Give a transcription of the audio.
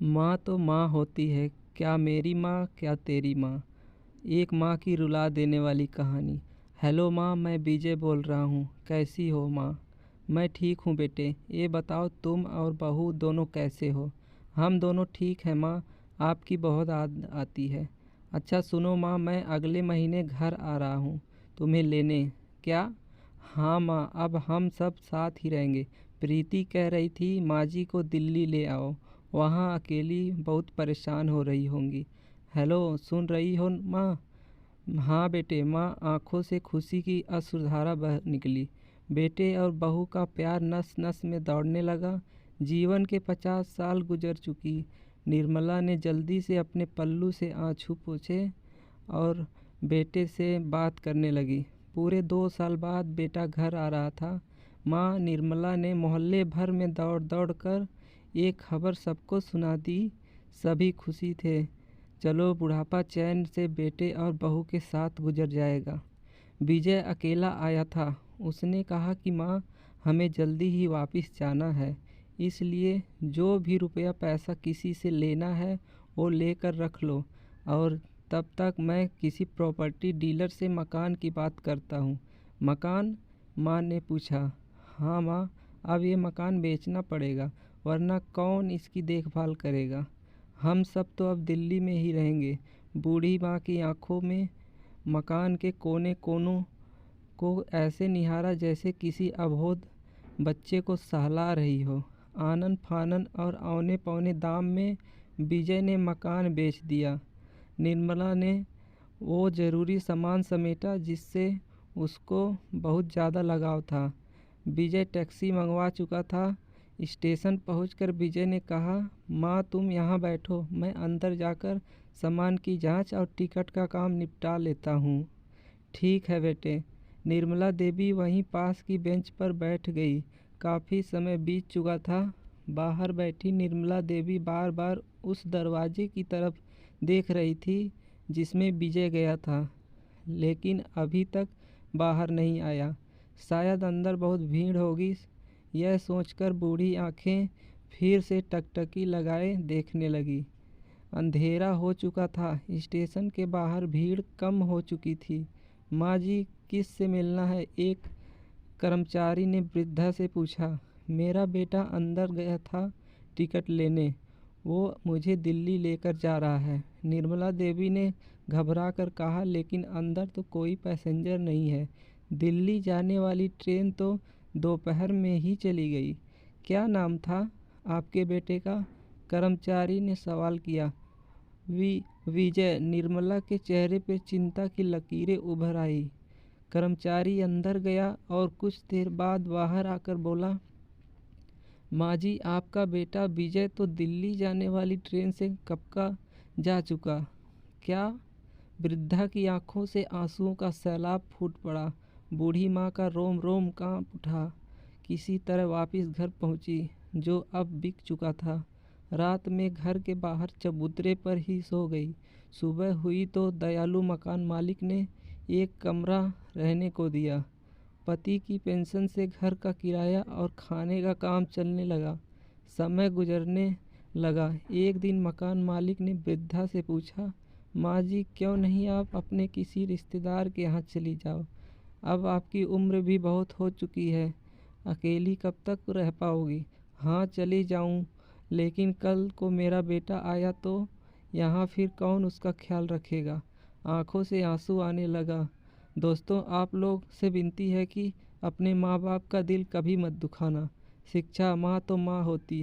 माँ तो माँ होती है, क्या मेरी माँ क्या तेरी माँ। एक माँ की रुला देने वाली कहानी। हेलो माँ, मैं विजय बोल रहा हूँ। कैसी हो माँ? मैं ठीक हूँ बेटे। ये बताओ तुम और बहू दोनों कैसे हो? हम दोनों ठीक हैं माँ। आपकी बहुत याद आती है। अच्छा सुनो माँ, मैं अगले महीने घर आ रहा हूँ तुम्हें लेने। क्या? हाँ माँ, अब हम सब साथ ही रहेंगे। प्रीति कह रही थी माँ जी को दिल्ली ले आओ, वहाँ अकेली बहुत परेशान हो रही होंगी। हेलो, सुन रही हो माँ? हाँ बेटे। माँ आंखों से खुशी की अश्रुधारा बह निकली। बेटे और बहू का प्यार नस नस में दौड़ने लगा। जीवन के 50 साल गुजर चुकी। निर्मला ने जल्दी से अपने पल्लू से आंसू पोंछे और बेटे से बात करने लगी। पूरे 2 साल बाद बेटा घर आ रहा था। माँ निर्मला ने मोहल्ले भर में दौड़ दौड़ कर एक खबर सबको सुना दी। सभी खुशी थे। चलो बुढ़ापा चैन से बेटे और बहू के साथ गुजर जाएगा। विजय अकेला आया था। उसने कहा कि माँ, हमें जल्दी ही वापस जाना है, इसलिए जो भी रुपया पैसा किसी से लेना है वो लेकर रख लो, और तब तक मैं किसी प्रॉपर्टी डीलर से मकान की बात करता हूँ। मकान? माँ ने पूछा। हाँ माँ, अब ये मकान बेचना पड़ेगा, वरना कौन इसकी देखभाल करेगा। हम सब तो अब दिल्ली में ही रहेंगे। बूढ़ी माँ की आंखों में मकान के कोने कोनों को ऐसे निहारा जैसे किसी अबोध बच्चे को सहला रही हो। आनन फानन और औने पौने दाम में विजय ने मकान बेच दिया। निर्मला ने वो ज़रूरी सामान समेटा जिससे उसको बहुत ज़्यादा लगाव था। विजय टैक्सी मंगवा चुका था। स्टेशन पहुंचकर विजय ने कहा, माँ तुम यहाँ बैठो, मैं अंदर जाकर सामान की जांच और टिकट का काम निपटा लेता हूँ। ठीक है बेटे। निर्मला देवी वहीं पास की बेंच पर बैठ गई। काफ़ी समय बीत चुका था। बाहर बैठी निर्मला देवी बार बार उस दरवाजे की तरफ देख रही थी जिसमें विजय गया था, लेकिन अभी तक बाहर नहीं आया। शायद अंदर बहुत भीड़ होगी, यह सोचकर बूढ़ी आंखें फिर से टकटकी लगाए देखने लगी। अंधेरा हो चुका था। स्टेशन के बाहर भीड़ कम हो चुकी थी। माँ जी, किस से मिलना है? एक कर्मचारी ने वृद्धा से पूछा। मेरा बेटा अंदर गया था टिकट लेने, वो मुझे दिल्ली लेकर जा रहा है, निर्मला देवी ने घबरा कर कहा। लेकिन अंदर तो कोई पैसेंजर नहीं है। दिल्ली जाने वाली ट्रेन तो दोपहर में ही चली गई। क्या नाम था आपके बेटे का? कर्मचारी ने सवाल किया। विजय। निर्मला के चेहरे पर चिंता की लकीरें उभर आई। कर्मचारी अंदर गया और कुछ देर बाद बाहर आकर बोला, माँ जी, आपका बेटा विजय तो दिल्ली जाने वाली ट्रेन से कब का जा चुका। क्या? वृद्धा की आंखों से आंसुओं का सैलाब फूट पड़ा। बूढ़ी माँ का रोम रोम कांप उठा। किसी तरह वापस घर पहुँची, जो अब बिक चुका था। रात में घर के बाहर चबूतरे पर ही सो गई। सुबह हुई तो दयालु मकान मालिक ने एक कमरा रहने को दिया। पति की पेंशन से घर का किराया और खाने का काम चलने लगा। समय गुजरने लगा। एक दिन मकान मालिक ने वृद्धा से पूछा, माँ जी, क्यों नहीं आप अपने किसी रिश्तेदार के यहाँ चली जाओ? अब आपकी उम्र भी बहुत हो चुकी है, अकेली कब तक रह पाओगी? हाँ चली जाऊँ, लेकिन कल को मेरा बेटा आया तो यहाँ फिर कौन उसका ख्याल रखेगा? आंखों से आंसू आने लगा। दोस्तों, आप लोग से विनती है कि अपने माँ बाप का दिल कभी मत दुखाना। शिक्षा माँ तो माँ होती है।